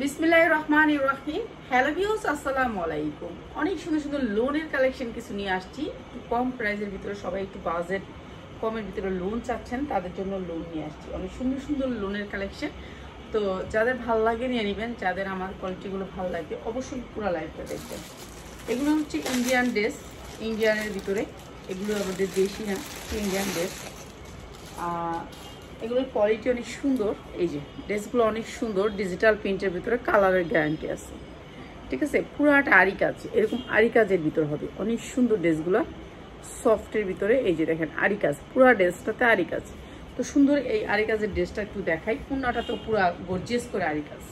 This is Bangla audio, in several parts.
বিসমিল্লাহির রহমানির রহিম। হ্যালো ভিউয়ার্স, আসসালামু আলাইকুম। অনেক সুন্দর সুন্দর লোনের কালেকশন কিছু নিয়ে আসছি। একটু কম প্রাইসের ভিতরে, সবাই একটু বাজেট কমের ভিতরে লোন চাচ্ছেন, তাদের জন্য লোন নিয়ে আসছি। অনেক সুন্দর সুন্দর লোনের কালেকশন। তো যাদের ভালো লাগে নিয়ে নেবেন, যাদের আমার কোয়ালিটিগুলো ভালো লাগবে অবশ্যই পুরো লাইফটা দেখবেন। এগুলো হচ্ছে ইন্ডিয়ান ড্রেস, ইন্ডিয়ানের ভিতরে। এগুলো আমাদের দেশি না, ইন্ডিয়ান ড্রেস। এগুলোর কোয়ালিটি অনেক সুন্দর। এই যে ড্রেসগুলো অনেক সুন্দর, ডিজিটাল প্রিন্টের ভিতরে কালারের গ্যারান্টি আছে। ঠিক আছে, পুরাটা আরি কাজ, এরকম আরি কাজের ভিতর হবে। অনেক সুন্দর ড্রেসগুলো, সফটের ভিতরে। এই যে দেখেন আরি কাজ, পুরা ড্রেসটাতে আরি কাজ। তো সুন্দর এই আরি কাজের ড্রেসটা একটু দেখাই। উন্নাটাতেও পুরা গর্জিয়াস করে আরি কাজ।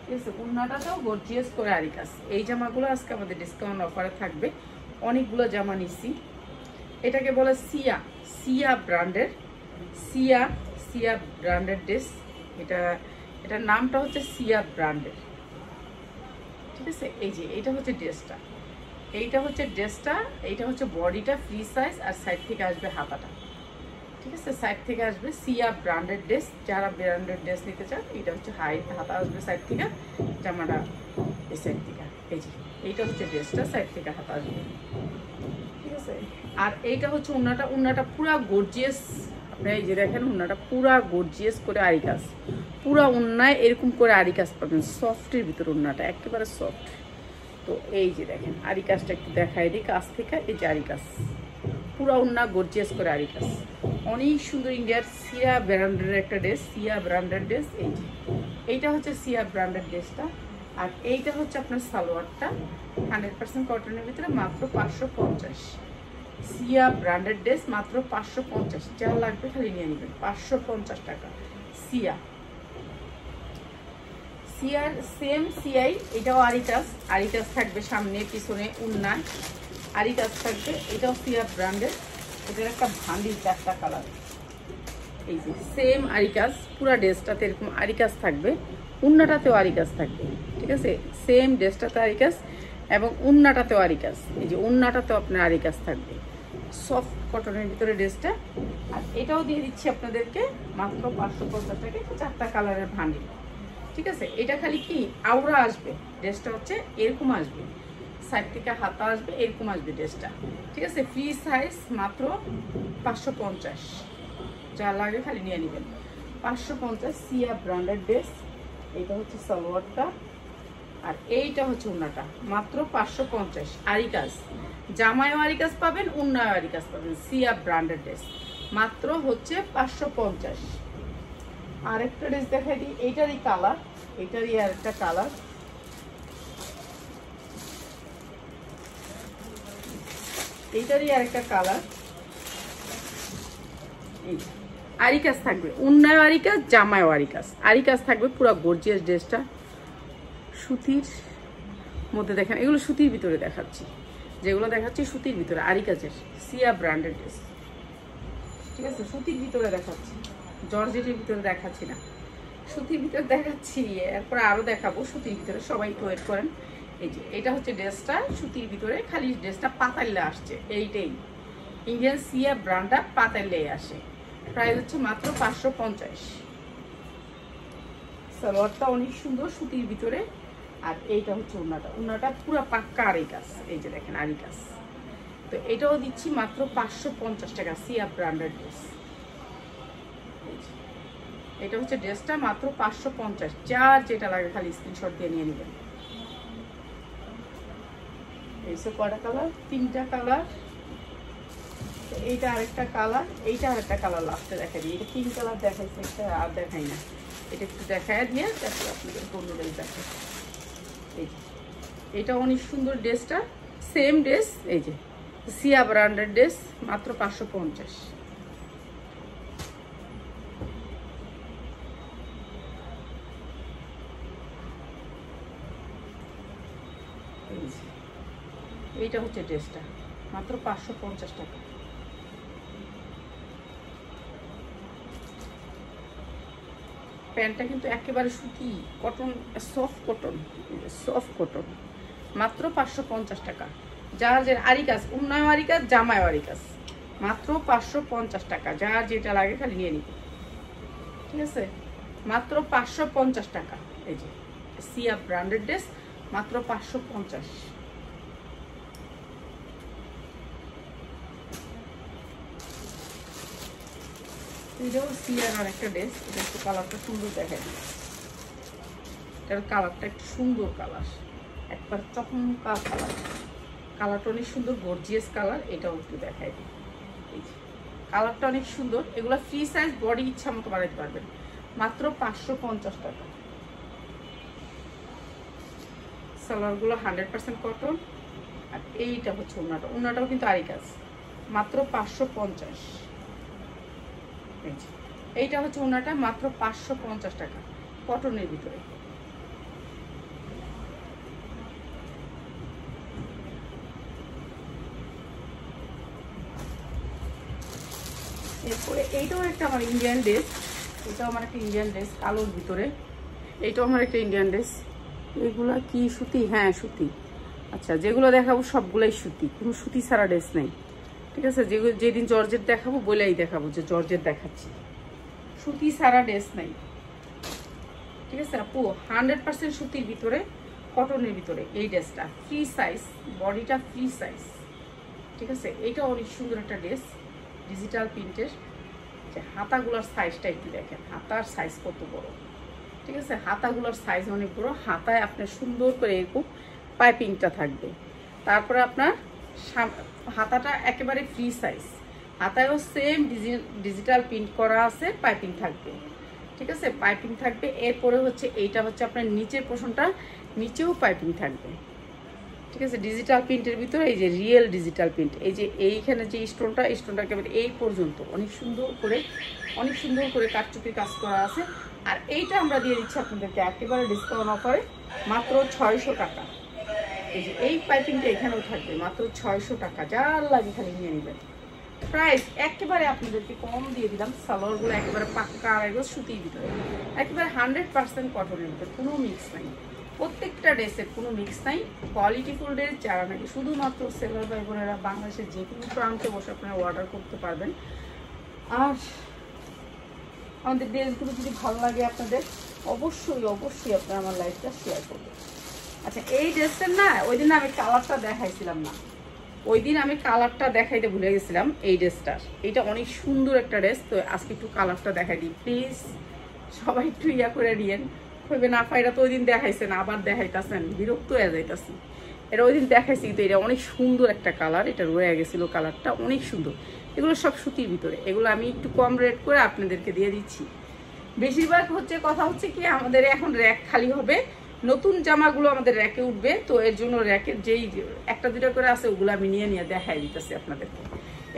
ঠিক আছে, উন্নাটাতেও গর্জিয়াস করে আরি কাজ। এই জামাগুলো আজকে আমাদের ডিসকাউন্ট অফারে থাকবে। অনেকগুলো জামা নিচ্ছি। এটাকে বলে সিয়া, সিয়া ব্র্যান্ডের, সিয়া সিয়া ব্র্যান্ডের ড্রেস। এটার নামটা হচ্ছে সিয়া ব্র্যান্ডের। ঠিক আছে, এই যে এইটা হচ্ছে ড্রেসটা, এইটা হচ্ছে ড্রেসটা, এইটা হচ্ছে বডিটা ফ্রি সাইজ, আর সাইড থেকে আসবে হাতাটা। ঠিক আছে, সাইড থেকে আসবে সিয়া ব্র্যান্ডের ড্রেস। যারা ব্র্যান্ডের ড্রেস নিতে চান, এটা হচ্ছে হাতা আসবে সাইড থেকে, জামাটা এই সাইড থেকে। এই যে এইটা হচ্ছে ড্রেসটা, সাইড থেকে হাতা আসবে। ঠিক আছে, আর এইটা হচ্ছে উন্নাটা। উন্নাটা পুরা গর্জিয়াস। এই যে দেখেন উন্নাটা পুরা গর্জিয়াস করে আরি কাজ, পুরা উন্নায় এরকম করে আরি কাজ পাবেন। সফটের ভিতর উন্নাটা একেবারে সফট। তো এই যে দেখেন আরি কাজটা একটু দেখাই দিই কাছ থেকে। এই যে আরি কাজ, পুরা উন্না গর্জিয়াস করে আরি কাজ। অনেক সুন্দর ইন্ডিয়ার সিয়া ব্র্যান্ডের একটা ড্রেস, সিয়া ব্র্যান্ডের ড্রেস। এই যে এইটা হচ্ছে সিয়া ব্র্যান্ডের ড্রেসটা। আর এইটা হচ্ছে আপনার সালোয়ারটা, 100% কটনের ভিতরে, মাত্র 550। সিয়া ব্র্যান্ডেড ড্রেস, মাত্র 550। যা লাগবে খালি নিয়ে নেবেন, 550 টাকা। সিয়া, সিয়ার সেম সিয়াই, এটাও আরি কাজ। আরি কাজ থাকবে সামনে পিছনে উন্নায় আরি কাজ থাকবে। এটাও সিয়া ব্র্যান্ডের। এটার একটা ভান্ডিল 4টা কালার। এই যে সেম আরি কাজ, পুরা ড্রেসটাতে এরকম আরি কাজ থাকবে, উন্নাটাতেও আরি কাজ থাকবে। ঠিক আছে, সেম ড্রেসটাতে আরি কাজ এবং উন্নাটাতেও আরি কাজ। এই যে উন্নাটাতেও আপনার আরি কাজ থাকবে, সফট কটনের ভিতরে ড্রেসটা। আর এটাও দিয়ে দিচ্ছি আপনাদেরকে মাত্র 550 টাকা। 4টা কালারের ভান্ডিল। ঠিক আছে, এটা খালি কি আউরা আসবে, ড্রেসটা হচ্ছে এরকম আসবে, সাইড থেকে হাতা আসবে, এরকম আসবে ড্রেসটা। ঠিক আছে, ফ্রি সাইজ, মাত্র 550। যা লাগে খালি নিয়ে নেবেন, 550। সিয়া ব্র্যান্ডেড ড্রেস। এটা হচ্ছে সালোয়ারটা, আর এইটা হচ্ছে উন্নাটা, মাত্র 550। আরি কাজ, জামায়ও আরি কাজ পাবেন, উন্নায়ও আরি কাজ পাবেন। সিয়া ব্র্যান্ডেড ড্রেস, মাত্র হচ্ছে 550। আরেকটা ড্রেস দেখাই দিই। এইটারই কালার, এইটারই আরেকটা কালার। এইটারই আরেকটা কালার। এই আরি কাজ থাকবে, উন্নায়ও আরি কাজ, জামায়ও আরি কাজ। আরি কাজ থাকবে পুরো গর্জিয়াস ড্রেসটা। সুতির মধ্যে দেখেন, এগুলো সুতির ভিতরে দেখাচ্ছি, যেগুলো দেখাচ্ছি সুতির ভিতরে আরি কাজের, সিয়া ব্র্যান্ডেড ড্রেস। ঠিক আছে, সুতির ভিতরে দেখাচ্ছি, জর্জেটের ভিতরে দেখাচ্ছি না, সুতির ভিতরে দেখাচ্ছি। এরপর আরো দেখাবো সুতির ভিতরে, সবাই একটু ওয়েট করেন। এই যে এটা হচ্ছে ড্রেসটা সুতির ভিতরে, খালি ড্রেসটা পাতাইলে আসছে। এইটাই ইন্ডিয়ান সিয়া ব্র্যান্ডটা পাতাইলে আসে। প্রাইস হচ্ছে মাত্র 550। সালোয়ারটা অনেক সুন্দর সুতির ভিতরে। আর এইটা হচ্ছে উন্নাটা, উন্নাটা পুরো পাক্কা আরি কাজ। এই যে দেখেন আরি কাজ। তো এটাও দিচ্ছি মাত্র 550 টাকা, সিয়া ব্র্যান্ডের ড্রেস। এটা হচ্ছে ড্রেসটা, মাত্র 550। যার যেটা লাগে খালি স্ক্রিনশট দিয়ে নিয়ে নেবেন। এইসব কয়টা কালার, 3টা কালার। এইটা আরেকটা কালার, এইটা আরেকটা কালার লাস্টে দেখাই দিই। এটা 3 কালার দেখাইছে, একটা আর দেখাই না। এটা একটু দেখাই দিয়ে তারপর আপনাদের অন্য ড্রেস দেখাই। এই যে এটা অনেক সুন্দর ড্রেসটা, সেম ড্রেস। এই যে সিয়া ব্র্যান্ডের ড্রেস, মাত্র 550। এইটা হচ্ছে ড্রেসটা, মাত্র 550 টাকা। প্যান্টটা কিন্তু একেবারে সুতি cotton, soft cotton, soft cotton, মাত্র 550 টাকা। যার যে আরি কাজ, উন্নয় আরি কাজ, জামায় আরি কাজ, মাত্র 550 টাকা। যার যেটা লাগে খালি নিয়ে নিবে। ঠিক আছে, মাত্র 550 টাকা। এই যে সিয়া ব্র্যান্ডেড ড্রেস, মাত্র 550। এটাও সিয়ার আর একটা ড্রেস, এটা একটু কালারটা সুন্দর দেখায়। এটার কালারটা একটু সুন্দর কালার, একবার চকমকা কালার, কালারটা অনেক সুন্দর, গর্জিয়াস কালার। এটাও একটু দেখাই দিই, এই যে কালারটা অনেক সুন্দর। এগুলো ফ্রি সাইজ, বডি ইচ্ছা মতো বানাতে পারবেন, মাত্র 550 টাকা। সালোয়ারগুলো 100% কটন। আর এইটা হচ্ছে ওড়নাটা, ওড়নাটাও কিন্তু আরি কাজ, মাত্র 550। এইটা হচ্ছে ওড়নাটা, মাত্র 550 টাকা, কটনের ভিতরে। এরপরে এইটাও একটা আমার ইন্ডিয়ান ড্রেস, এটাও আমার একটা ইন্ডিয়ান ড্রেস কালোর ভিতরে। এইটাও আমার একটা ইন্ডিয়ান ড্রেস। এগুলা কি সুতি? হ্যাঁ সুতি। আচ্ছা, যেগুলো দেখাবো সবগুলাই সুতি, কোনো সুতি ছাড়া ড্রেস নেই, ঠিক আছে? যেদিন জর্জেট দেখাবো বলেই দেখাবো যে জর্জেট দেখাচ্ছি, সুতি ছাড়া ড্রেস নেই, ঠিক আছে আপু? 100% সুতির ভিতরে, কটনের ভিতরে এই ড্রেসটা। ফ্রি সাইজ, বডিটা ফ্রি সাইজ, ঠিক আছে? এইটা অনেক সুন্দর একটা ড্রেস, ডিজিটাল প্রিন্টের। যে হাতাগুলোর সাইজটা একটু দেখেন, হাতার সাইজ কত বড়, ঠিক আছে? হাতাগুলোর সাইজ অনেক বড়। হাতায় আপনার সুন্দর করে এরকম পাইপিংটা থাকবে। তারপরে আপনার হাতাটা একেবারে ফ্রি সাইজ, হাতায়ও সেম ডিজিটাল প্রিন্ট করা আছে, পাইপিং থাকবে, ঠিক আছে? পাইপিং থাকবে। এরপরে হচ্ছে এইটা হচ্ছে আপনার নিচের পোর্শনটা, নিচেও পাইপিং থাকবে, ঠিক আছে? ডিজিটাল প্রিন্টের ভিতরে এই যে রিয়েল ডিজিটাল প্রিন্ট, এই যে এইখানে যে স্টোনটা, স্টোনটা একেবারে এই পর্যন্ত অনেক সুন্দর করে কাটচুপি কাজ করা আছে। আর এইটা আমরা দিয়ে দিচ্ছি আপনাদেরকে একেবারে ডিসকাউন্ট অফারে, মাত্র 600 টাকা। এই যে এই পাইপিংটা এখানেও থাকবে, মাত্র 600 টাকা। যার লাগে খালি নিয়ে নেবেন। প্রাইস একেবারে আপনাদেরকে কম দিয়ে দিলাম। সালোয়ারগুলো একেবারে পাক্কা, আর এগুলো সুতির ভিতরে, একেবারে 100% কটনের ভিতরে, কোনো মিক্স নাই। প্রত্যেকটা ড্রেসের কোনো মিক্স নাই, কোয়ালিটি ফুল ড্রেস। যারা নাকি শুধুমাত্র সেলার ভাই বোনেরা বাংলাদেশের যে কোনো প্রান্তে বসে আপনারা অর্ডার করতে পারবেন। আর আমাদের ড্রেসগুলো যদি ভালো লাগে আপনাদের, অবশ্যই আপনারা আমার লাইফটা শেয়ার করবেন। আচ্ছা, এই ড্রেসটার না ওই দিন আমি কালারটা দেখাইছিলাম না, ওই দিন আমি কালারটা দেখাইতে ভুলে গেছিলাম এই ড্রেসটার। এইটা অনেক সুন্দর একটা ড্রেস, তো আজকে একটু কালারটা দেখাই দিই প্লিজ। সবাই একটু ইয়া করে নিয়েন, কইবে না ফাইটা তো ওই দিন দেখাইছেন আবার দেখাইতেছেন, বিরক্ত হয়ে যাইতেছি। এটা ওই দিন দেখাইছি, কিন্তু এটা অনেক সুন্দর একটা কালার, এটা রয়ে গেছিলো কালারটা, অনেক সুন্দর। এগুলো সব সুতির ভিতরে, এগুলো আমি একটু কম রেট করে আপনাদেরকে দিয়ে দিচ্ছি। বেশিরভাগ কথা হচ্ছে কি, আমাদের এখন র্যাক খালি হবে, নতুন জামাগুলো আমাদের র্যাকে উঠবে, তো এর জন্য র্যাকের যেই একটা দুটা করে আছে ওগুলো আমি নিয়ে দেখাই দিতেছি আপনাদেরকে।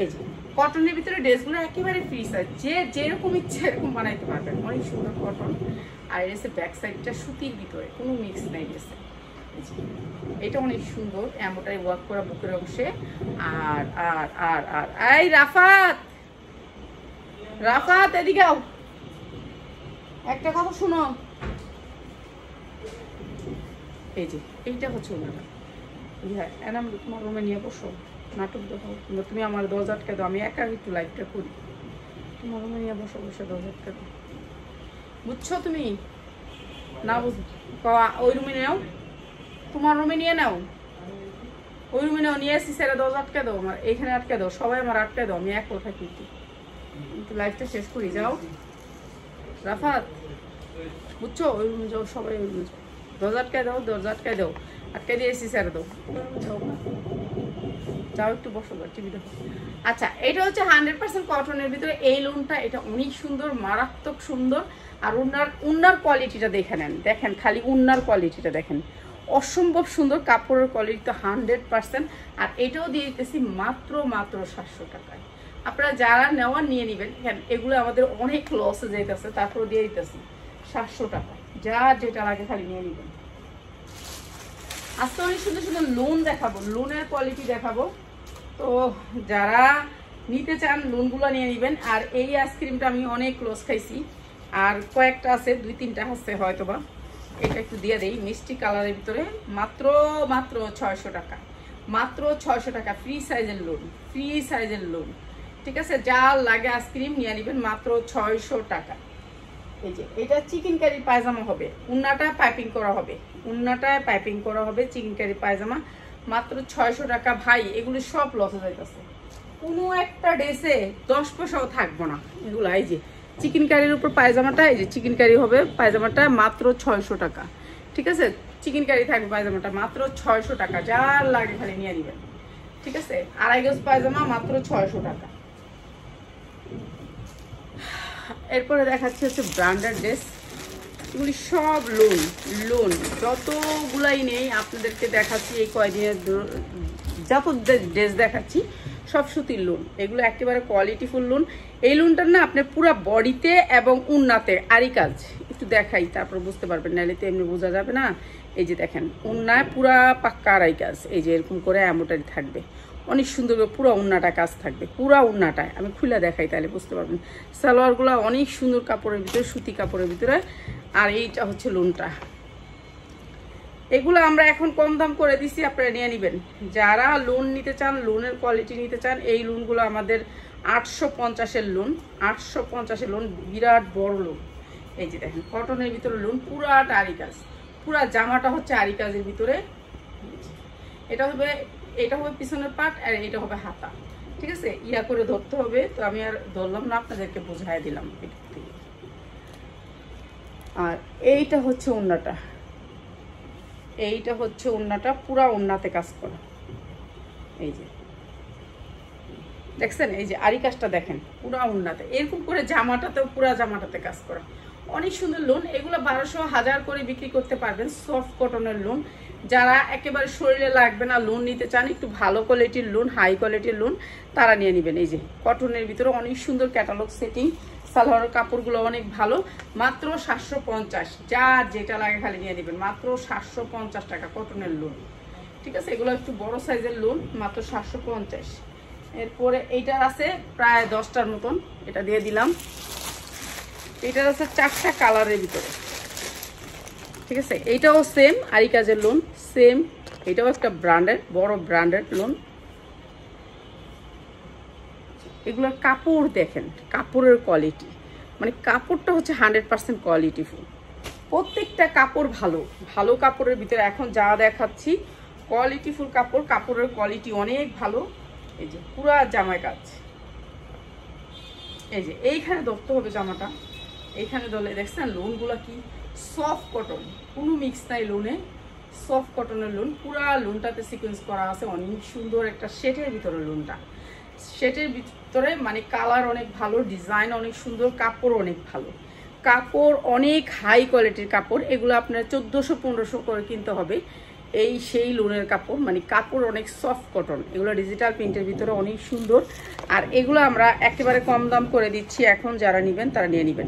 এই যে কটনের ভিতরে ড্রেসগুলো একেবারে ফ্রি সাইজ, যে যেরকম ইচ্ছে এরকম বানাইতে পারবেন, অনেক সুন্দর কটন। আর এসে ব্যাক সাইডটা সুতির ভিতরে, কোনো মিক্স নাই ড্রেসে। এটা অনেক সুন্দর, এমনটাই ওয়ার্ক করা বুকের অংশে। আর আর আর আর এই রাফাত এদিকে আও, একটা কথা শুনো। এই যে এইটা হচ্ছে ওনারা, হ্যাঁ এনাম তোমার রুমে নিয়ে বসো, নাটক দেখাও, কিংবা তুমি আমার দরজা আটকে দাও, আমি একা একটু লাইভটা করি, তোমার রুমে নিয়ে বসে দরজা আটকে দাও, বুঝছো? তুমি না বুঝো ওই রুমে নাও, তোমার রুমে নিয়ে নাও, ওই রুমে নাও, নিয়ে আসি সেরা দরজা আটকে দাও, আমার এইখানে আটকে দাও, সবাই আমার আটকে দাও, আমি এক কথা কিন্তু লাইভটা শেষ করি। যাও রাফাত, বুঝছো? ওই রুমে যাও, সবাই ওই রুমে যাও, দরজা আটকায় দাও, আটকে দিয়েছি স্যার দাও, যাও একটু বসো, টিভি দেখো। আচ্ছা, এটা হচ্ছে 100% কটনের ভিতরে এই লোনটা, এটা অনেক সুন্দর, মারাত্মক সুন্দর। আর উন্নার কোয়ালিটিটা দেখে নেন, দেখেন খালি উন্নার কোয়ালিটিটা দেখেন, অসম্ভব সুন্দর। কাপড়ের কোয়ালিটি তো 100%। আর এটাও দিয়ে দিতেছি মাত্র 700 টাকায়। আপনারা যারা নেওয়ার নিয়ে নেবেন, এগুলো আমাদের অনেক লসে যাইতেছে, তারপরে দিয়ে দিতেছি 700 টাকা, যার যেটা লাগে খালি নিয়ে নেবেন। আজকে অনেক সুন্দর সুন্দর লোন দেখাবো, লোনের কোয়ালিটি দেখাবো, তো যারা নিতে চান লোনগুলো নিয়ে নেবেন। আর এই আইসক্রিমটা আমি অনেক লস খাইছি, আর কয়েকটা আছে, 2-3টা আছে হয়তোবা, এটা একটু দিয়ে দেই, মিষ্টি কালারের ভিতরে, মাত্র 600 টাকা, মাত্র 600 টাকা। ফ্রি সাইজের লোন, ঠিক আছে? যা লাগে আইসক্রিম নিয়ে নেবেন মাত্র 600 টাকা, এই যে এটা চিকেন কারি পায়জামা হবে, উন্নাটা পাইপিং করা হবে, উন্নাটায় পাইপিং করা হবে চিকেন কারি পায়জামা, মাত্র 600 টাকা। ভাই এগুলো সব লসে যাইতেছে, কোনো একটা ড্রেসে 10 পয়সাও থাকবো না এগুলো। এই যে চিকেন কারির উপর পায়জামাটা, এই যে চিকেন কারি হবে পায়জামাটা মাত্র 600 টাকা, ঠিক আছে? চিকেন কারি থাকবে পায়জামাটা মাত্র 600 টাকা, যার লাগে খালি নিয়ে নেবেন, ঠিক আছে? 2.5 গজ পায়জামা মাত্র 600 টাকা। এরপরে দেখাচ্ছি হচ্ছে ব্র্যান্ডেড ড্রেস, এগুলি সব লোন, লোন যতগুলাই নেই আপনাদেরকে দেখাচ্ছি এই কয়দিনের, যত ড্রেস দেখাচ্ছি সব সুতির লোন, এগুলো একেবারে কোয়ালিটিফুল লোন। এই লোনটার না আপনার পুরো বডিতে এবং উন্নাতে আরি কাজ, একটু দেখাই তারপর বুঝতে পারবেন, নাহলে তো এমনি বোঝা যাবে না। এই যে দেখেন উন্নায় পুরা পাক্কা আড়াই কাজ, এই যে এরকম করে এমোটারি থাকবে, অনেক সুন্দর পুরো উন্নাটা কাজ থাকবে, পুরা উন্নাটায় আমি খুলে দেখাই তাহলে বুঝতে পারবেন। সালোয়ারগুলো অনেক সুন্দর কাপড়ের ভিতরে, সুতি কাপড়ের ভিতরে। আর এইটা হচ্ছে লোনটা, এগুলো আমরা এখন কম দাম করে দিছি, আপনারা নিয়ে নেবেন। যারা লোন নিতে চান, লোনের কোয়ালিটি নিতে চান, এই লোনগুলো আমাদের 850-এর লোন, 850-এর লোন, বিরাট বড় লোন। এই যে দেখেন কটনের ভিতরে লোন, পুরাটা আরি কাজ, পুরা জামাটা হচ্ছে আরি কাজের ভিতরে। এটা হবে পিছনের পার্ট, আর এটা হবে হাতা, ঠিক আছে? ইয়া করে ধরতে হবে, তো আমি আর ধরলাম না, আপনাদেরকে বোঝাই দিলাম। আর এইটা হচ্ছে ওড়নাটা, এইটা হচ্ছে ওড়নাটা, পুরা ওড়নাতে কাজ করা। এই যে দেখছেন, এই যে আরি কাজটা দেখেন পুরা ওড়নাতে, এরকম করে জামাটাতেও পুরা জামাটাতে কাজ করা, অনেক সুন্দর লোন। এগুলো 1200-1000 করে বিক্রি করতে পারবেন, সফট কটনের লোন। যারা একেবারে শরীরে লাগবে না, লোন নিতে চান, একটু ভালো কোয়ালিটির লোন, হাই কোয়ালিটির লোন, তারা নিয়ে নেবেন। এই যে কটনের ভিতরে অনেক সুন্দর ক্যাটালগ সেটিং, সালোয়ারের কাপড়গুলো অনেক ভালো, মাত্র 750, যার যেটা লাগে খালি নিয়ে নেবেন, মাত্র 750 টাকা কটনের লোন, ঠিক আছে? এগুলো একটু বড় সাইজের লোন, মাত্র 750। এরপরে এইটার আছে প্রায় 10টার মতন, এটা দিয়ে দিলাম। এটার আছে 4টা কালারের ভিতরে, ঠিক আছে? এইটাও সেম আরি কাজের লোন, সেম, এটাও একটা ব্র্যান্ডের, বড় ব্র্যান্ডেড লোন। এগুলোর কাপড় দেখেন, কাপড়ের কোয়ালিটি, মানে কাপড়টা হচ্ছে 100% কোয়ালিটিফুল, প্রত্যেকটা কাপড় ভালো, ভালো কাপড়ের ভিতরে এখন যা দেখাচ্ছি কোয়ালিটিফুল কাপড়, কাপড়ের কোয়ালিটি অনেক ভালো। এই যে পুরা জামায় কাজ, এই যে এইখানে ধরতে হবে জামাটা, এইখানে ধরলে দেখছেন লোনগুলো কি সফট কটন, কোনো মিক্স নাই লোনে, সফট কটনের লোন, পুরা লোনটাতে সিকোয়েন্স করা আছে, অনেক সুন্দর একটা সেটের ভিতরে লোনটা, সেটের ভিতরে মানে কালার অনেক ভালো, ডিজাইন অনেক সুন্দর, কাপড় অনেক ভালো, কাপড় অনেক হাই কোয়ালিটির কাপড়। এগুলো আপনার 1400-1500 করে কিনতে হবে, এই সেই লোনের কাপড়, মানে কাপড় অনেক সফট কটন, এগুলো ডিজিটাল প্রিন্টের ভিতরে অনেক সুন্দর। আর এগুলো আমরা একেবারে কম দাম করে দিচ্ছি, এখন যারা নেবেন তারা নিয়ে নেবেন।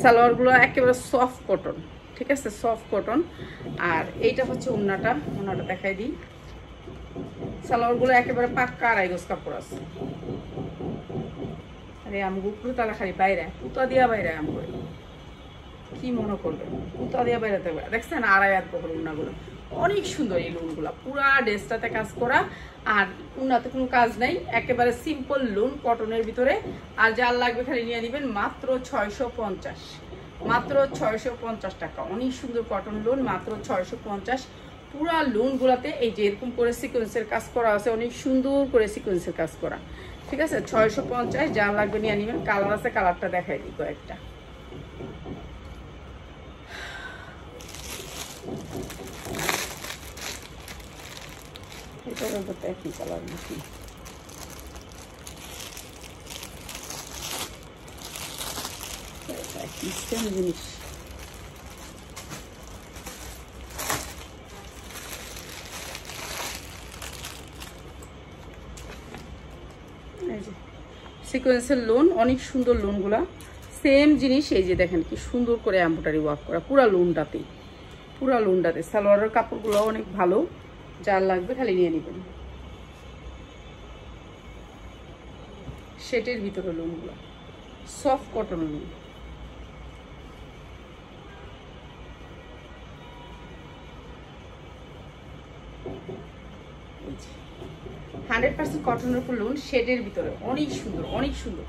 সালোয়ারগুলো একেবারে সফট কটন, ঠিক আছে? Soft cotton. আর এইটা হচ্ছে ওড়নাটা, ওড়নাটা দেখাই দিই। সালোয়ারগুলো একেবারে পাক্কা 2.5 গজ কাপড় আছে। আরে আমগো পুরোতলা খালি বাইরে পুতা দিয়া বাইরে আমগো কি মনে করবেন, পুতা দিয়া বাইরে দেখছেন 2.5 হাত বহর ওড়নাগুলো, অনেক সুন্দর এই লোনগুলো, পুরা ড্রেসটাতে কাজ করা, আর উন্নাতে কোনো কাজ নাই, একেবারে সিম্পল লোন কটনের ভিতরে। আর যার লাগবে খালি নিয়ে নেবেন, মাত্র 650, মাত্র 650 টাকা, অনেক সুন্দর কটন লোন, মাত্র 650। পুরা লোনগুলোতে এই যে এরকম করে সিকোয়েন্সের কাজ করা আছে, অনেক সুন্দর করে সিকোয়েন্সের কাজ করা, ঠিক আছে? 650, যার লাগবে নিয়ে নেবেন। কালার আছে, কালারটা দেখাই দিই কয়েকটা। এটা বলতে একই কালার নাকি, সেম জিনিস। সিকোয়েন্সের লোন, অনেক সুন্দর লোনগুলা, সেম জিনিস। এই যে দেখেন কি সুন্দর করে এমব্রয়ডারি ওয়ার্ক করা পুরা লোনটাতেই, পুরা লোনটাতে। সালোয়ারের কাপড়গুলো অনেক ভালো, যার লাগবে খালি নিয়ে নেবেন। সেটের ভিতরে লোনগুলো সফট কটন লোন, 100% কটনের উপর লোন, শেডের ভিতরে অনেক সুন্দর, অনেক সুন্দর।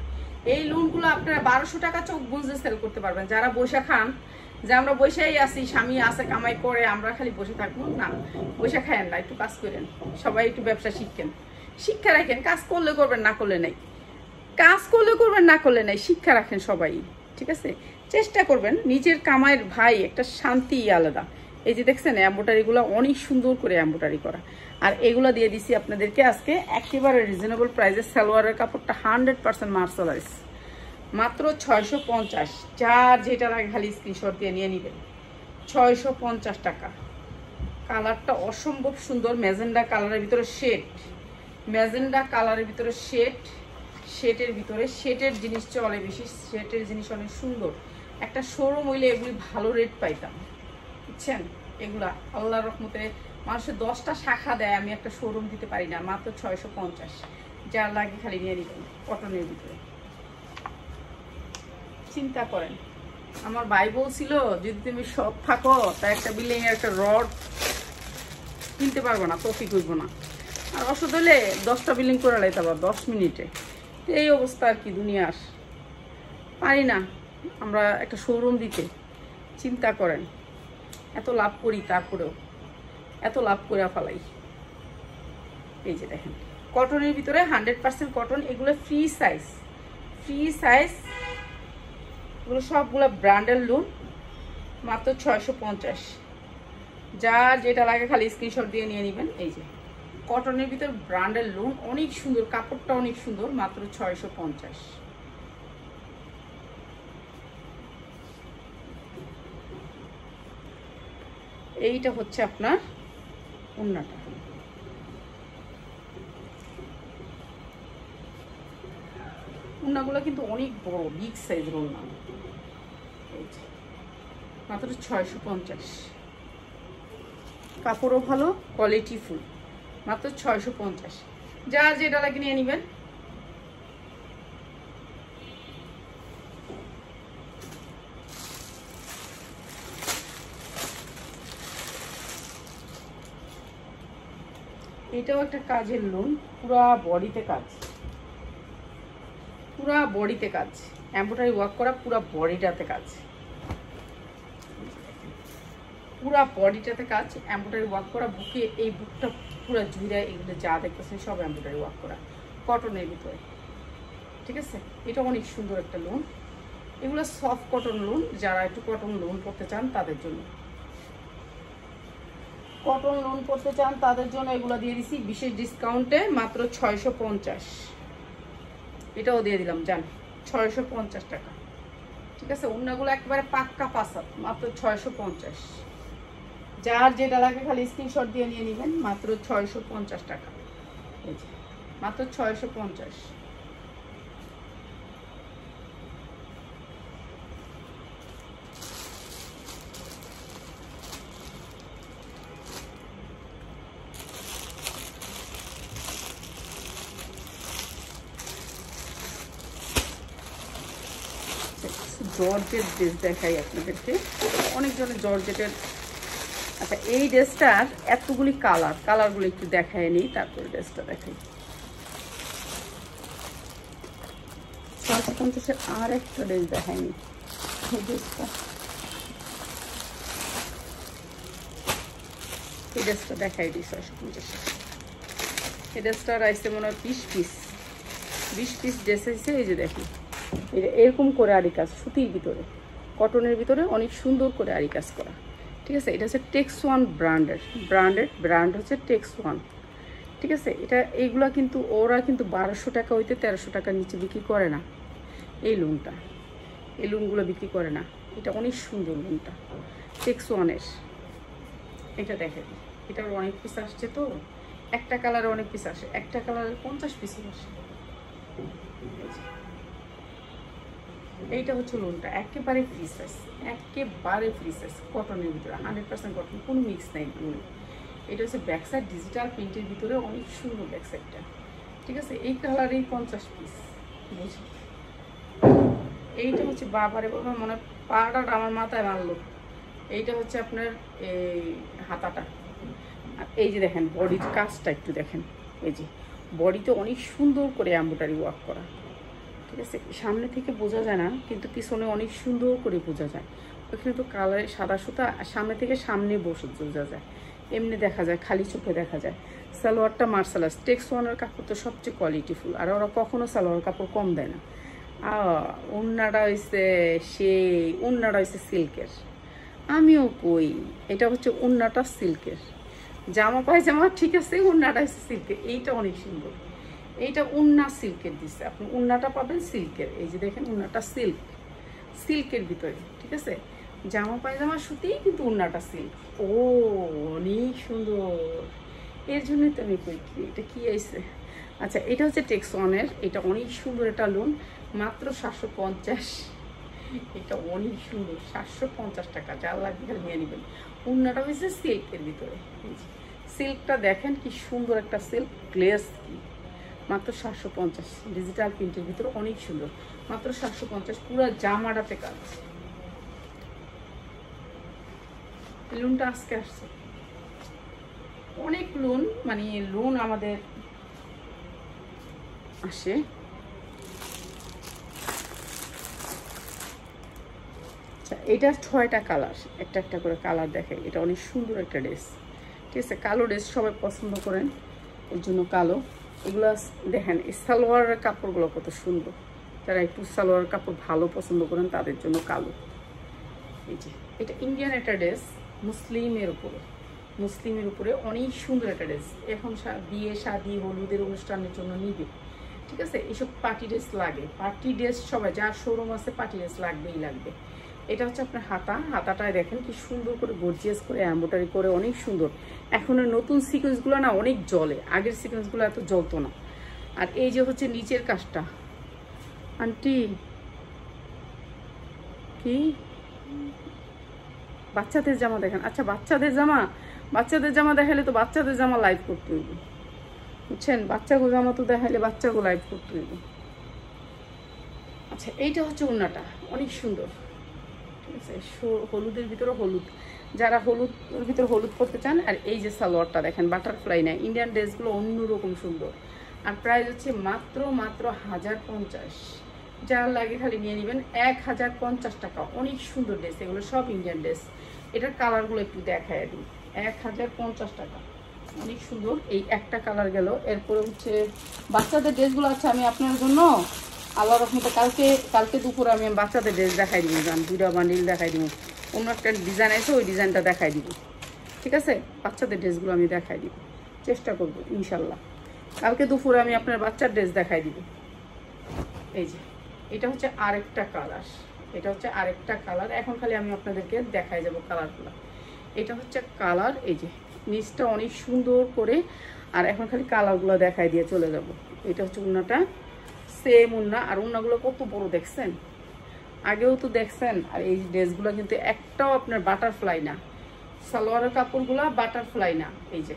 এই লোনগুলো আপনারা 1200 টাকা চোখ বুঝে সেল করতে পারবেন। যারা বসে খান যে আমরা বসেই আছি, স্বামী আছে কামাই করে, আমরা খালি বসে থাকবো না, বসে খায়েন না, একটু কাজ করেন, সবাই একটু ব্যবসা শিখেন, শিক্ষা রাখেন। কাজ করলে করবেন, না করলে নাই, কাজ করলে করবেন, না করলে নাই, শিক্ষা রাখেন সবাই, ঠিক আছে? চেষ্টা করবেন নিজের কামাইয়ের ভাই একটা শান্তি আলাদা। এই যে দেখছেন এমব্রয়ডারিগুলো অনেক সুন্দর করে এমব্রয়ডারি করা, আর এগুলো দিয়ে দিছি আপনাদেরকে আজকে একেবারে রিজনেবল প্রাইসে। সালোয়ারের কাপড়টা 100% মার্শালাইজ, মাত্র 650। যার যেটা লাগে খালি স্ক্রিনশট দিয়ে নিয়ে নেবেন। 650 টাকা। কালারটা অসম্ভব সুন্দর, ম্যাজেন্ডা কালারের ভিতরে শেড, ম্যাজেন্ডা কালারের ভিতরে শেড, শেডের ভিতরে শেডের জিনিস চলে বেশি, শেডের জিনিস অনেক সুন্দর। একটা শোরুম হইলে এগুলি ভালো রেট পাইতাম, বুঝছেন? এগুলা আল্লাহর রহমতে মানুষের 10টা শাখা দেয়, আমি একটা শোরুম দিতে পারি না। মাত্র 650। যার লাগে খালি নিয়ে নিবেন, কটনের ভিতরে। চিন্তা করেন, আমার ভাই বলছিল যদি তুমি সৎ থাকো তা একটা বিল্ডিং এর একটা রড কিনতে পারবো না, প্রফিট হইব না। আর অসৎ হলে 10টা বিল্ডিং করে লাইতে পারবো 10 মিনিটে। এই অবস্থা আর কি দুনিয়ার, পারি না আমরা একটা শোরুম দিতে। চিন্তা করেন, এত লাভ করি তারপরেও এত লাভ করে ফেলাই। এই যে দেখেন কটনের ভিতরে 100% কটন, এগুলো ফ্রি সাইজ, ফ্রি সাইজ, এগুলো সবগুলো ব্র্যান্ডের লোন। মাত্র 650। যার যেটা লাগে খালি স্ক্রিনশট দিয়ে নিয়ে নেবেন। এই যে কটনের ভিতর ব্র্যান্ডের লোন, অনেক সুন্দর, কাপড়টা অনেক সুন্দর, মাত্র 650। এইটা হচ্ছে আপনার ওড়নাটা, ওড়নাগুলো কিন্তু অনেক বড়, বিগ সাইজের ওড়না। মাত্র 650। কাপড়ও ভালো, কোয়ালিটি ফুল, মাত্র 650। যার যেটা লাগে নিয়ে নেবেন। এটাও একটা কাজের লোন, পুরা বডিতে কাজ, পুরা বডিতে কাজ, এমব্রয়ডারি ওয়ার্ক করা, পুরা বডিটাতে কাজ, পুরা বডিটাতে কাজ, এমব্রয়ডারি ওয়ার্ক করা। বুকে এই বুকটা পুরো জুড়ে এগুলো যা দেখতেছেন সব এমব্রয়ডারি ওয়ার্ক করা, কটনের ভিতরে, ঠিক আছে? এটা অনেক সুন্দর একটা লোন। এগুলো সফট কটন লোন, যারা একটু কটন লোন করতে চান তাদের জন্য, কটন লোন করতে চান তাদের জন্য এগুলো দিয়ে দিছি বিশেষ ডিসকাউন্টে, মাত্র 650। এটাও দিয়ে দিলাম জান, 650 টাকা, ঠিক আছে? ওড়নাগুলো একেবারে পাক্কা পাসাত, মাত্র 650। যার যেটা লাগে খালি স্ক্রিনশট দিয়ে নিয়ে নেবেন। মাত্র 650 টাকা, মাত্র 650। জর্জেট ড্রেস দেখাই আপনাদেরকে, অনেকজনের জর্জেটের। আচ্ছা, এই ড্রেসটার এতগুলি কালারগুলো একটু দেখায় নিই, তারপরে ড্রেসটা দেখাই। 650-এর আর একটা ড্রেস দেখায়নি, এই ড্রেসটা, এই ড্রেসটা দেখাই দিই 650। এই ড্রেসটার আসছে মনে হয় 20 পিস ড্রেস আসছে। এই যে দেখি এটা এরকম করে আরি কাজ, সুতির ভিতরে, কটনের ভিতরে অনেক সুন্দর করে আরি কাজ করা, ঠিক আছে? এটা হচ্ছে টেক্স ওয়ান ব্র্যান্ড হচ্ছে টেক্স ওয়ান, ঠিক আছে? এটা এইগুলা কিন্তু ওরা কিন্তু 1200 টাকা হইতে 1300 টাকার নিচে বিক্রি করে না। এই লোনটা, এই লোনগুলো বিক্রি করে না। এটা অনেক সুন্দর লোনটা, টেক্স ওয়ানের। এটা দেখেন, এটার অনেক পিস আসছে, তো একটা কালারে অনেক পিস আসে, একটা কালারের 50 পিসও আসে। এইটা হচ্ছে লোনটা, একেবারে ফ্রি সাইজ, একেবারে ফ্রি সাইজ, কটনের ভিতরে 100% কটন, কোনো মিক্স নাই লোনে। এটা হচ্ছে ব্যাক সাইড ডিজিটাল প্রিন্টের ভিতরে, অনেক সুন্দর ব্যাক সাইডটা, ঠিক আছে? এই কালারেই 50 পিস, বুঝি? এইটা হচ্ছে বাবারে বাবা, মনে পাড়াটা আমার মাথায় মারলো। এইটা হচ্ছে আপনার এই হাতাটা, আর এই যে দেখেন বডির কাজটা একটু দেখেন, এই যে বডিতে অনেক সুন্দর করে এমব্রয়ডারি ওয়ার্ক করা, ঠিক আছে, সামনে থেকে বোঝা যায় না, কিন্তু পিছনে অনেক সুন্দর করে বোঝা যায়। ওখানে তো কালার সাদা সুতা, সামনে থেকে সামনে বসে বোঝা যায়, এমনি দেখা যায়, খালি চোখে দেখা যায়। সালোয়ারটা মার্শালাস, টেক্স ওয়ানের কাপড় তো সবচেয়ে কোয়ালিটিফুল, আর ওরা কখনো সালোয়ার কাপড় কম দেয় না। ওড়নাটা হয়েছে সেই, ওড়নাটা হয়েছে সিল্কের। আমিও কই এটা হচ্ছে ওড়নাটা সিল্কের, জামা পায়জামা ঠিক আছে, ওড়নাটা হচ্ছে সিল্কের। এইটা অনেক সুন্দর, এইটা ওড়না সিল্কের দিচ্ছে, আপনি ওড়নাটা পাবেন সিল্কের। এই যে দেখেন ওড়নাটা সিল্ক, সিল্কের ভিতরে, ঠিক আছে। জামা পায়জামা সুতি, কিন্তু ওড়নাটা সিল্ক। ও অনেক সুন্দর, এর জন্যই তো আমি কই কি এটা কি আইছে। আচ্ছা, এটা হচ্ছে টেক্স ওয়ানের, এটা অনেক সুন্দর, এটা লোন মাত্র 750। এটা অনেক সুন্দর, 750 টাকা, যার লাগবে খালি নিয়ে নেবেন। ওড়নাটা হয়েছে সিল্কের ভিতরে, সিল্কটা দেখেন কি সুন্দর একটা সিল্ক গ্লেস, মাত্র 750। ডিজিটাল প্রিন্টের ভিতরে অনেক সুন্দর, মাত্র 750। পুরো জামাটাতে কাজ। লোনটা আজকে আসছে, অনেক লোন, মানে লোন আমাদের আসে। আচ্ছা, এটা 6টা কালার, একটা একটা করে কালার দেখে। এটা অনেক সুন্দর একটা ড্রেস, ঠিক আছে। কালো ড্রেস সবাই পছন্দ করেন, এর জন্য কালো। এগুলো দেখেন, এই সালোয়ারের কাপড়গুলো কত সুন্দর, যারা একটু সালোয়ার কাপড় ভালো পছন্দ করেন তাদের জন্য কালো। এই যে এটা ইন্ডিয়ান একটা ড্রেস, মুসলিমের উপরে অনেক সুন্দর একটা ড্রেস। এখন বিয়ে শাদী হলুদের অনুষ্ঠানের জন্য নিবে, ঠিক আছে। এইসব পার্টি ড্রেস লাগে, পার্টি ড্রেস সবাই যার শোরুম আছে পার্টি ড্রেস লাগবেই লাগবে। এটা হচ্ছে আপনার হাতাটায় দেখেন কি সুন্দর করে গর্জিয়াস করে এমব্রয়ডারি করে, অনেক সুন্দর। এখনের নতুন সিকোয়েন্সগুলো না অনেক জ্বলে, আগের সিকোয়েন্সগুলো এত জ্বলতো না। আর এই যে হচ্ছে নিচের কাজটা, আন্টি কি বাচ্চাদের জামা দেখেন। আচ্ছা, বাচ্চাদের জামা দেখালে তো বাচ্চাদের জামা লাইভ করতে হইব, বুঝছেন। বাচ্চাগুলো জামা তো দেখাইলে বাচ্চাগুলো লাইভ করতে হইব। আচ্ছা, এইটা হচ্ছে ওড়নাটা অনেক সুন্দর, ঠিক আছে। হলুদের ভিতরে হলুদ, যারা হলুদের ভিতরে হলুদ পরতে চান। আর এই যে সালোয়ারটা দেখেন, বাটারফ্লাই না, ইন্ডিয়ান ড্রেসগুলো অন্যরকম সুন্দর। আর প্রাইস হচ্ছে মাত্র 1050। যার লাগে খালি নিয়ে নেবেন, 1050 টাকা। অনেক সুন্দর ড্রেস, এগুলো সব ইন্ডিয়ান ড্রেস। এটার কালারগুলো একটু দেখায় দিই, 1050 টাকা, অনেক সুন্দর। এই একটা কালার গেল। এরপরে হচ্ছে বাচ্চাদের ড্রেসগুলো আছে, আমি আপনার জন্য আল্লাহ রহমতে কালকে দুপুরে আমি বাচ্চাদের ড্রেস দেখাই দিব, জান 2টা বান্ডিল দেখাই দিব। অন্য একটা ডিজাইন আছে, ওই ডিজাইনটা দেখাই দিব, ঠিক আছে। বাচ্চাদের ড্রেসগুলো আমি দেখাই দিব, চেষ্টা করবো ইনশাল্লাহ। কালকে দুপুরে আমি আপনার বাচ্চার ড্রেস দেখাই দিব। এই যে এটা হচ্ছে আরেকটা কালার, এখন খালি আমি আপনাদেরকে দেখাই যাব কালারগুলো। এটা হচ্ছে কালার, এই যে নিচটা অনেক সুন্দর করে। আর এখন খালি কালারগুলো দেখাই দিয়ে চলে যাব। এটা হচ্ছে ওড়নাটা, সেম ওড়না। আর ওড়নাগুলো কত বড় দেখছেন, আগেও তো দেখছেন। আর এই ড্রেসগুলো কিন্তু একটাও আপনার বাটারফ্লাই না, সালোয়ারের কাপড়গুলো বাটারফ্লাই না। এই যে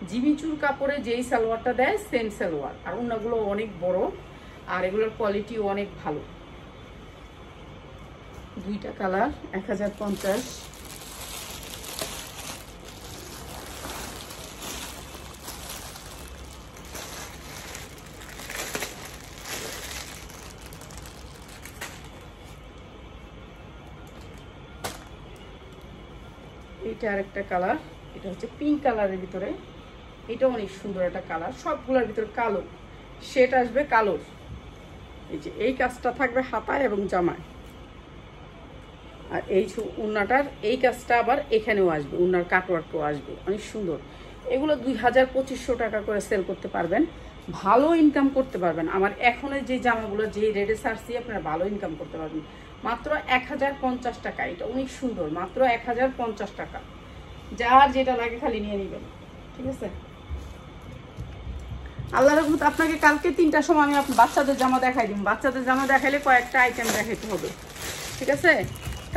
জিমিচুর কাপড়ে যেই সালোয়ারটা দেয় সেম সালোয়ার। আর ওড়নাগুলো অনেক বড়, আর এগুলোর কোয়ালিটিও অনেক ভালো। 2টা কালার, 1050। এইটা আরেকটা কালার, এটা হচ্ছে পিঙ্ক কালারের ভিতরে। এটা অনেক সুন্দর একটা কালার, সবগুলোর ভিতরে কালো শেড আসবে, কালোর। এই যে এই কাজটা থাকবে হাতায় এবং জামায়। আর এই ওড়নাটার এই কাজটা আবার এখানেও আসবে, ওড়নার কাটওয়ার্কও আসবে, অনেক সুন্দর। এগুলো 2000-2500 টাকা করে সেল করতে পারবেন, ভালো ইনকাম করতে পারবেন। আমার এখনের যে জামাগুলো যে রেটে ছাড়ছি, আপনারা ভালো ইনকাম করতে পারবেন। মাত্র 1050 টাকা, এটা অনেক সুন্দর, মাত্র 1050 টাকা। যার যেটা লাগে খালি নিয়ে নেবেন, ঠিক আছে। আল্লাহর রহমতে আপনাকে কালকে 3টার সময় আমি বাচ্চাদের জামা দেখাই দিব। বাচ্চাদের জামা দেখাইলে কয়েকটা আইটেম দেখাইতে হবে, ঠিক আছে।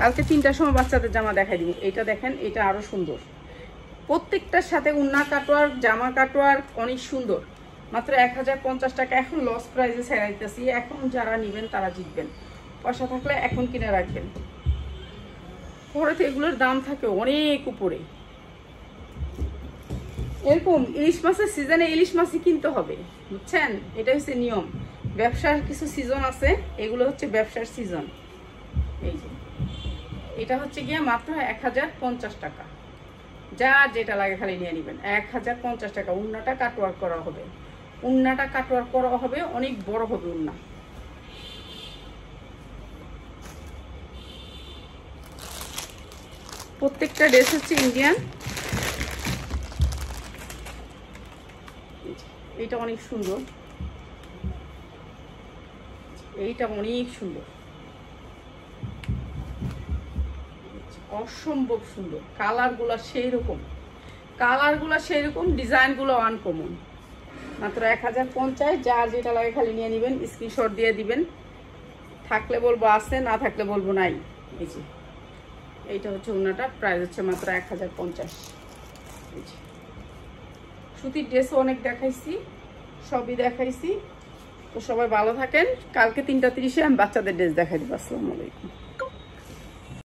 কালকে 3টার সময় বাচ্চাদের জামা দেখাই দিব। এটা দেখেন, এটা আরো সুন্দর, প্রত্যেকটার সাথে ওড়না কাটওয়ার্ক, জামা কাটওয়ার্ক, অনেক সুন্দর। মাত্র 1050 টাকা। এখন লস প্রাইসে ছেড়ে দিতেছি, এখন যারা নেবেন তারা জিতবেন। পয়সা থাকলে এখন কিনে রাখবেন, পরে তো এগুলোর দাম থাকে অনেক উপরে। এরকম ইলিশ মাছের সিজনে ইলিশ মাছই কিনতে হবে, বুঝছেন। এটা হচ্ছে নিয়ম, ব্যবসার কিছু সিজন আছে, এগুলো হচ্ছে ব্যবসার সিজন। এই যে এটা হচ্ছে গিয়ে মাত্র 1050 টাকা, যার যেটা লাগে খালি নিয়ে নেবেন। 1050 টাকা। উন্নাটা কাটওয়ার্ক করা হবে, উন্নাটা কাটওয়ার্ক করা হবে, অনেক বড় হবে উন্না। প্রত্যেকটা ড্রেস হচ্ছে ইন্ডিয়ান। এইটা অনেক সুন্দর, এইটা অনেক সুন্দর, অসম্ভব সুন্দর। কালারগুলো সেই রকম, ডিজাইনগুলো আনকমন। মাত্র 1050, যার যেটা লাগে খালি নিয়ে নেবেন, স্ক্রিনশট দিয়ে দিবেন। থাকলে বলবো আছে, না থাকলে বলবো নাই। এই যে এইটা হচ্ছে ওনাটা, প্রাইস হচ্ছে মাত্র 1050। সুতির ড্রেসও অনেক দেখাইছি, সবই দেখাইছি। তো সবাই ভালো থাকেন। কালকে 3:30-এ আমি বাচ্চাদের ড্রেস দেখাই দেবো। আসসালামু আলাইকুম।